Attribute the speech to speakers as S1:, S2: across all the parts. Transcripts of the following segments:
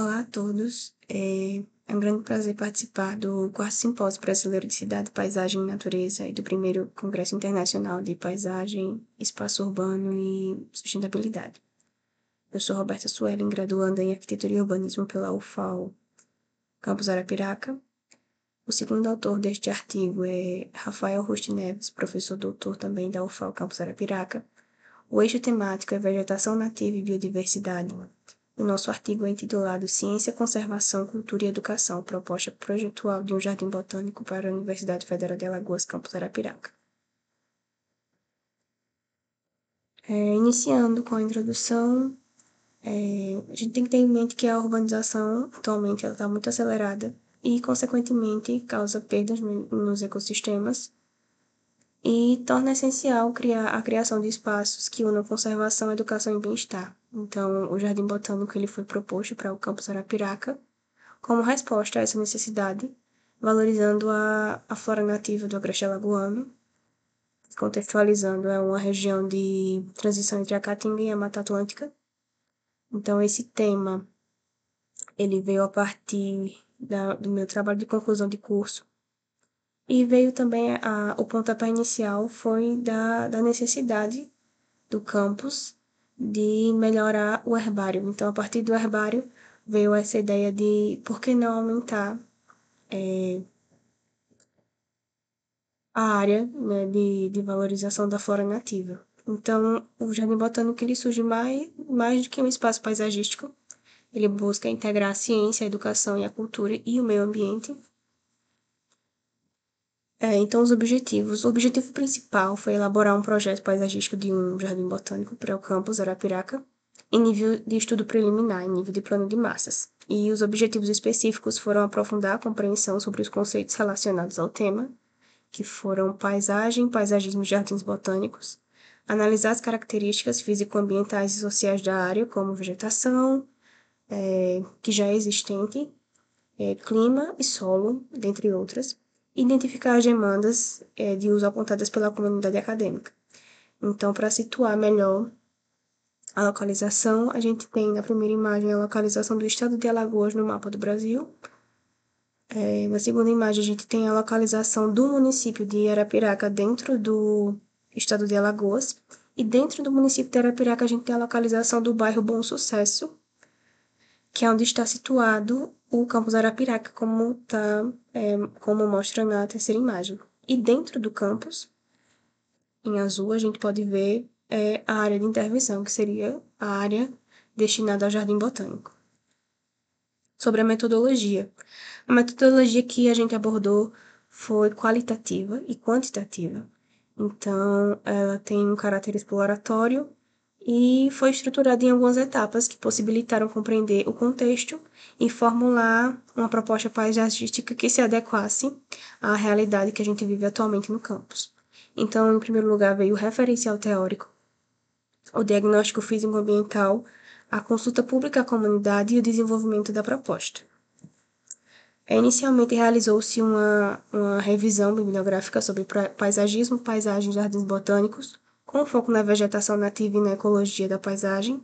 S1: Olá a todos. É um grande prazer participar do quarto Simpósio Brasileiro de Cidade, Paisagem e Natureza e do primeiro Congresso Internacional de Paisagem, Espaço Urbano e Sustentabilidade. Eu sou Roberta Suelen, graduanda em Arquitetura e Urbanismo pela UFAL, Campus Arapiraca. O segundo autor deste artigo é Rafael Rusti Neves, professor doutor também da UFAL, Campus Arapiraca. O eixo temático é Vegetação Nativa e Biodiversidade. O nosso artigo é intitulado Ciência, Conservação, Cultura e Educação, proposta projetual de um jardim botânico para a Universidade Federal de Alagoas, campus Arapiraca. Iniciando com a introdução, a gente tem que ter em mente que a urbanização atualmente está muito acelerada e, consequentemente, causa perdas nos ecossistemas e torna essencial a criação de espaços que unam conservação, educação e bem-estar. Então, o Jardim Botânico ele foi proposto para o campus Arapiraca como resposta a essa necessidade, valorizando a flora nativa do Agreste Alagoano, contextualizando, é uma região de transição entre a Caatinga e a Mata Atlântica. Então, esse tema ele veio a partir do meu trabalho de conclusão de curso, e veio também o pontapé inicial foi da necessidade do campus de melhorar o herbário. Então, a partir do herbário, veio essa ideia de por que não aumentar a área, né, de valorização da flora nativa. Então, o Jardim Botânico ele surge mais do que um espaço paisagístico. Ele busca integrar a ciência, a educação e a cultura e o meio ambiente. Então, os objetivos. O objetivo principal foi elaborar um projeto paisagístico de um jardim botânico para o campus Arapiraca, em nível de estudo preliminar, em nível de plano de massas. E os objetivos específicos foram aprofundar a compreensão sobre os conceitos relacionados ao tema, que foram paisagem, paisagismo e jardins botânicos, analisar as características físico-ambientais e sociais da área, como vegetação, que já é existente, clima e solo, dentre outras, identificar as demandas de uso apontadas pela comunidade acadêmica. Então, para situar melhor a localização, a gente tem na primeira imagem a localização do estado de Alagoas no mapa do Brasil. Na segunda imagem, a gente tem a localização do município de Arapiraca dentro do estado de Alagoas. E dentro do município de Arapiraca, a gente tem a localização do bairro Bom Sucesso, que é onde está situado o campus Arapiraca, como mostra na terceira imagem. E dentro do campus, em azul, a gente pode ver a área de intervenção, que seria a área destinada ao Jardim Botânico. Sobre a metodologia. A metodologia que a gente abordou foi qualitativa e quantitativa. Então, ela tem um caráter exploratório e foi estruturada em algumas etapas que possibilitaram compreender o contexto e formular uma proposta paisagística que se adequasse à realidade que a gente vive atualmente no campus. Então, em primeiro lugar, veio o referencial teórico, o diagnóstico físico-ambiental, a consulta pública à comunidade e o desenvolvimento da proposta. Inicialmente realizou-se uma revisão bibliográfica sobre paisagismo, paisagem e jardins botânicos, com foco na vegetação nativa e na ecologia da paisagem.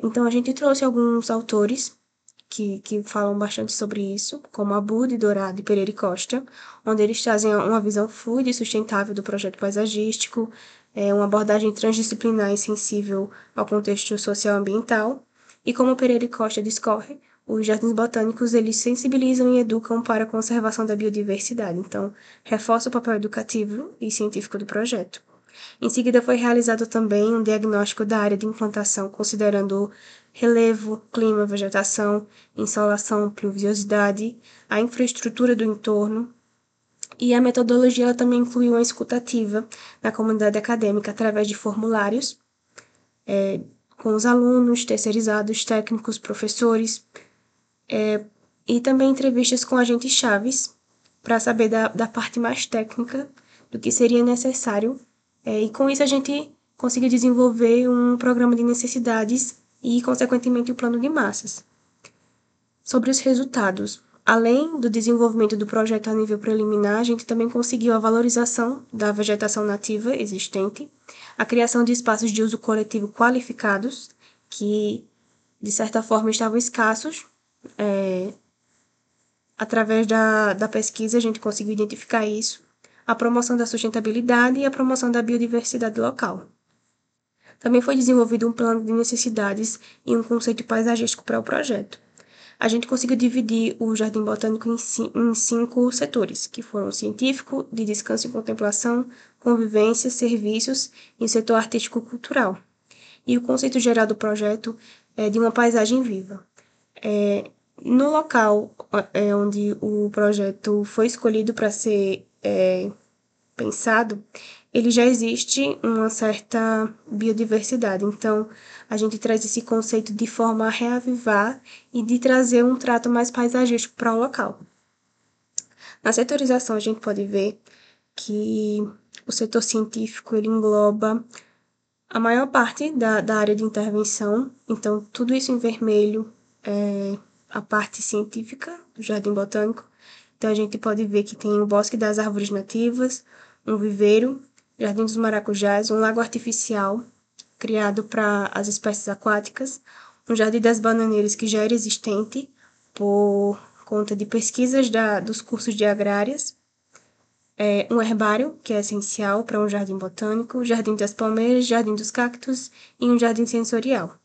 S1: Então, a gente trouxe alguns autores que falam bastante sobre isso, como Abud, Dourado e Pereira e Costa, onde eles trazem uma visão fluida e sustentável do projeto paisagístico, uma abordagem transdisciplinar e sensível ao contexto social e ambiental. E como Pereira e Costa discorre, os jardins botânicos eles sensibilizam e educam para a conservação da biodiversidade, então reforça o papel educativo e científico do projeto. Em seguida, foi realizado também um diagnóstico da área de implantação, considerando relevo, clima, vegetação, insolação, pluviosidade, a infraestrutura do entorno. E a metodologia ela também incluiu uma escutativa na comunidade acadêmica através de formulários com os alunos, terceirizados, técnicos, professores, e também entrevistas com agentes chaves para saber da parte mais técnica do que seria necessário. E com isso a gente conseguiu desenvolver um programa de necessidades e, consequentemente, o plano de massas. Sobre os resultados, além do desenvolvimento do projeto a nível preliminar, a gente também conseguiu a valorização da vegetação nativa existente, a criação de espaços de uso coletivo qualificados, que de certa forma, estavam escassos. Através da pesquisa, a gente conseguiu identificar isso, a promoção da sustentabilidade e a promoção da biodiversidade local. Também foi desenvolvido um plano de necessidades e um conceito paisagístico para o projeto. A gente conseguiu dividir o Jardim Botânico em 5 setores, que foram o científico, de descanso e contemplação, convivência, serviços e o setor artístico-cultural. E o conceito geral do projeto é de uma paisagem viva. No local onde o projeto foi escolhido para ser pensado, ele já existe uma certa biodiversidade. Então, a gente traz esse conceito de forma a reavivar e de trazer um trato mais paisagístico para o local. Na setorização, a gente pode ver que o setor científico ele engloba a maior parte da área de intervenção. Então, tudo isso em vermelho é a parte científica do Jardim Botânico. Então, a gente pode ver que tem o Bosque das Árvores Nativas, um viveiro, Jardim dos Maracujás, um lago artificial criado para as espécies aquáticas, um Jardim das Bananeiras que já era existente por conta de pesquisas dos cursos de agrárias, um herbário, que é essencial para um jardim botânico, Jardim das Palmeiras, Jardim dos Cactos e um jardim sensorial.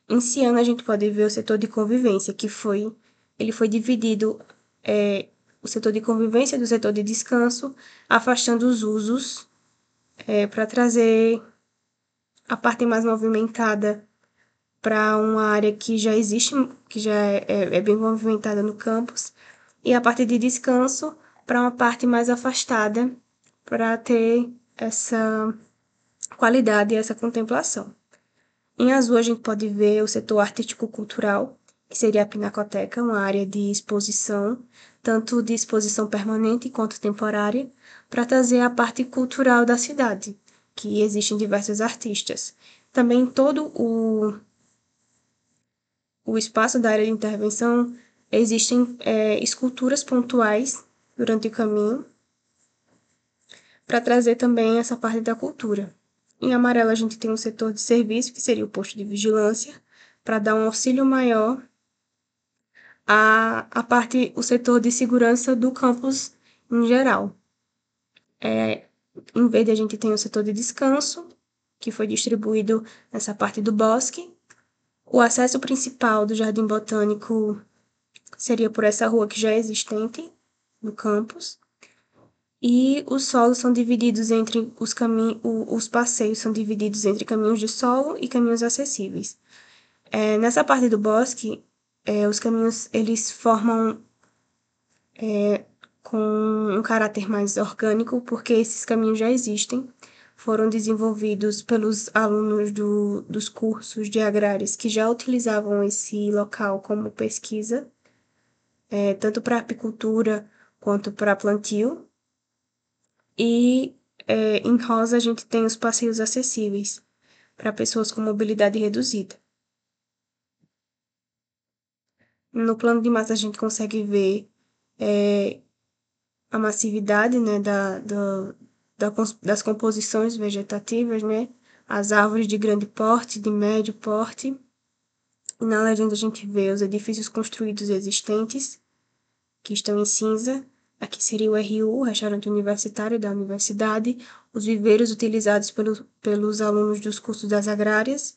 S1: Em Ciano, a gente pode ver o setor de convivência, ele foi dividido o setor de convivência do setor de descanso, afastando os usos para trazer a parte mais movimentada para uma área que já existe, que já é bem movimentada no campus, e a parte de descanso para uma parte mais afastada, para ter essa qualidade e essa contemplação. Em azul, a gente pode ver o setor artístico-cultural, que seria a Pinacoteca, uma área de exposição, tanto de exposição permanente quanto temporária, para trazer a parte cultural da cidade, que existem diversos artistas. Também todo o espaço da área de intervenção existem esculturas pontuais durante o caminho, para trazer também essa parte da cultura. Em amarelo, a gente tem um setor de serviço, que seria o posto de vigilância, para dar um auxílio maior o setor de segurança do campus em geral. Em verde, a gente tem o setor de descanso, que foi distribuído nessa parte do bosque. O acesso principal do Jardim Botânico seria por essa rua que já é existente no campus. E os solos são divididos entre os passeios são divididos entre caminhos de solo e caminhos acessíveis. Nessa parte do bosque, os caminhos eles formam com um caráter mais orgânico, porque esses caminhos já existem, foram desenvolvidos pelos alunos dos cursos de agrárias que já utilizavam esse local como pesquisa, tanto para apicultura quanto para plantio. E em rosa a gente tem os passeios acessíveis para pessoas com mobilidade reduzida. No plano de massa a gente consegue ver a massividade, né, das composições vegetativas, né, as árvores de grande porte, de médio porte. E na legenda a gente vê os edifícios construídos existentes, que estão em cinza. Aqui seria o RU, o restaurante universitário da universidade, os viveiros utilizados pelos alunos dos cursos das agrárias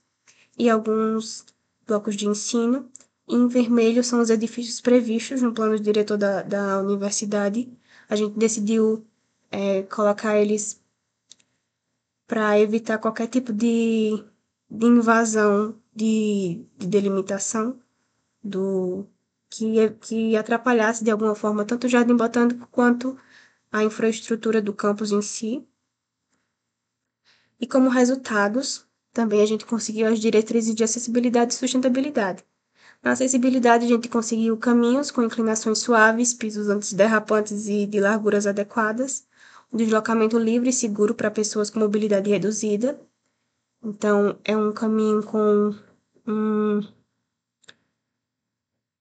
S1: e alguns blocos de ensino. E em vermelho são os edifícios previstos no plano diretor da universidade. A gente decidiu colocar eles para evitar qualquer tipo de invasão de delimitação que atrapalhasse de alguma forma tanto o Jardim Botânico quanto a infraestrutura do campus em si. E como resultados, também a gente conseguiu as diretrizes de acessibilidade e sustentabilidade. Na acessibilidade, a gente conseguiu caminhos com inclinações suaves, pisos antiderrapantes e de larguras adequadas, um deslocamento livre e seguro para pessoas com mobilidade reduzida. Então, é um caminho com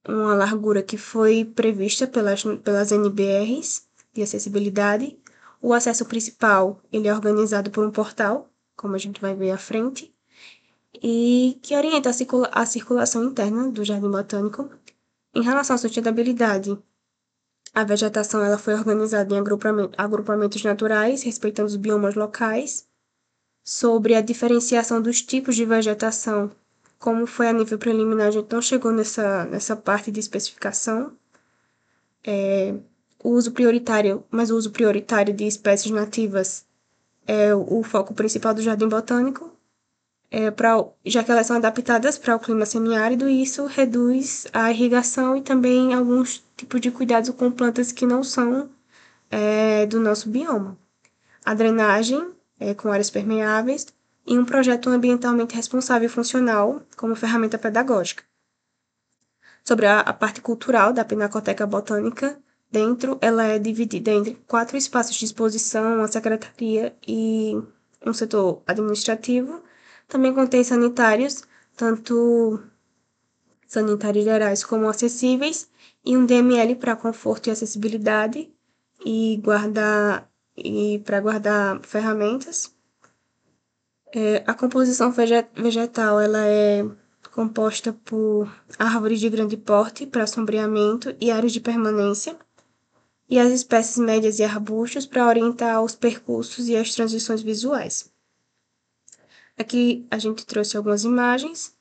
S1: uma largura que foi prevista pelas NBRs de acessibilidade. O acesso principal ele é organizado por um portal, como a gente vai ver à frente. e que orienta a circulação interna do jardim botânico. Em relação à sustentabilidade, a vegetação ela foi organizada em agrupamentos naturais, respeitando os biomas locais. Sobre a diferenciação dos tipos de vegetação, como foi a nível preliminar, a gente não chegou nessa parte de especificação. O uso prioritário, mas o uso prioritário de espécies nativas é o foco principal do jardim botânico, já que elas são adaptadas para o clima semiárido, e isso reduz a irrigação e também alguns tipos de cuidados com plantas que não são do nosso bioma. A drenagem, com áreas permeáveis, e um projeto ambientalmente responsável e funcional como ferramenta pedagógica. Sobre a parte cultural da Pinacoteca Botânica, ela é dividida entre 4 espaços de exposição, uma secretaria e um setor administrativo. Também contém sanitários, tanto sanitários gerais como acessíveis, e um DML para conforto e acessibilidade, e para guardar ferramentas. A composição vegetal ela é composta por árvores de grande porte para sombreamento e áreas de permanência, e as espécies médias e arbustos para orientar os percursos e as transições visuais. Aqui a gente trouxe algumas imagens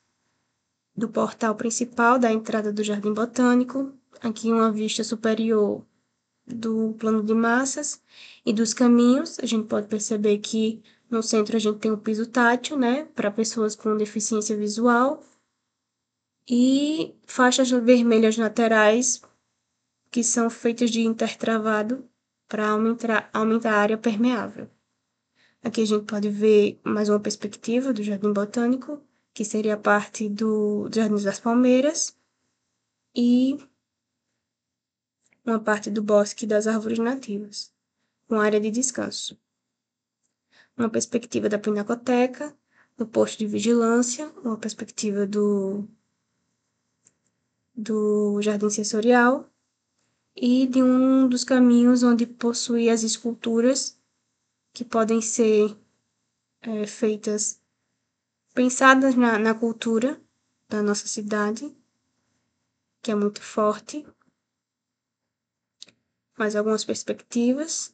S1: do portal principal da entrada do Jardim Botânico, aqui uma vista superior do plano de massas e dos caminhos. A gente pode perceber que no centro a gente tem o piso tátil, né, para pessoas com deficiência visual, e faixas vermelhas laterais que são feitas de intertravado para aumentar a área permeável. Aqui a gente pode ver mais uma perspectiva do Jardim Botânico, que seria a parte do Jardim das Palmeiras, e uma parte do Bosque das Árvores Nativas, com área de descanso. Uma perspectiva da Pinacoteca, do posto de vigilância, uma perspectiva do jardim sensorial e de um dos caminhos onde possui as esculturas que podem ser feitas, pensadas na cultura da nossa cidade, que é muito forte. Mais algumas perspectivas.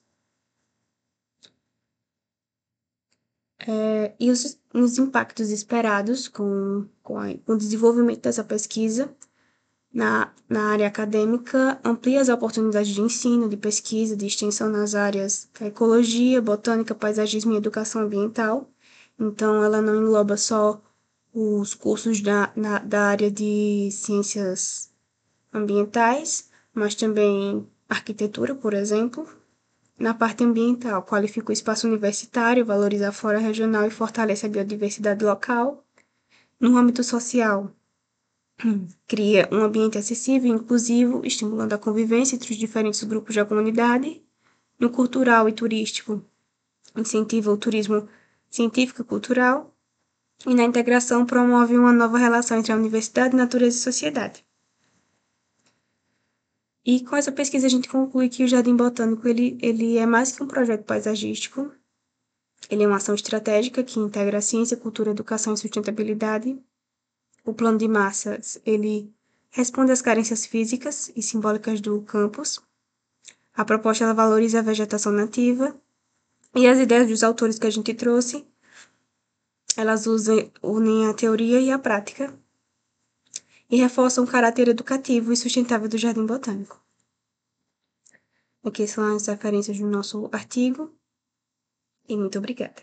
S1: E os impactos esperados com o desenvolvimento dessa pesquisa na área acadêmica, amplia as oportunidades de ensino, de pesquisa, de extensão nas áreas ecologia, botânica, paisagismo e educação ambiental. Então, ela não engloba só os cursos da área de ciências ambientais, mas também arquitetura, por exemplo. Na parte ambiental, qualifica o espaço universitário, valoriza a flora regional e fortalece a biodiversidade local. No âmbito social, cria um ambiente acessível e inclusivo, estimulando a convivência entre os diferentes grupos da comunidade. No cultural e turístico, incentiva o turismo científico e cultural. E na integração, promove uma nova relação entre a universidade, natureza e sociedade. E com essa pesquisa a gente conclui que o Jardim Botânico ele é mais que um projeto paisagístico. Ele é uma ação estratégica que integra a ciência, cultura, educação e sustentabilidade. O plano de massas, ele responde às carências físicas e simbólicas do campus. A proposta, ela valoriza a vegetação nativa. E as ideias dos autores que a gente trouxe, elas unem a teoria e a prática e reforçam o caráter educativo e sustentável do Jardim Botânico. Aqui são as referências do nosso artigo, e muito obrigada.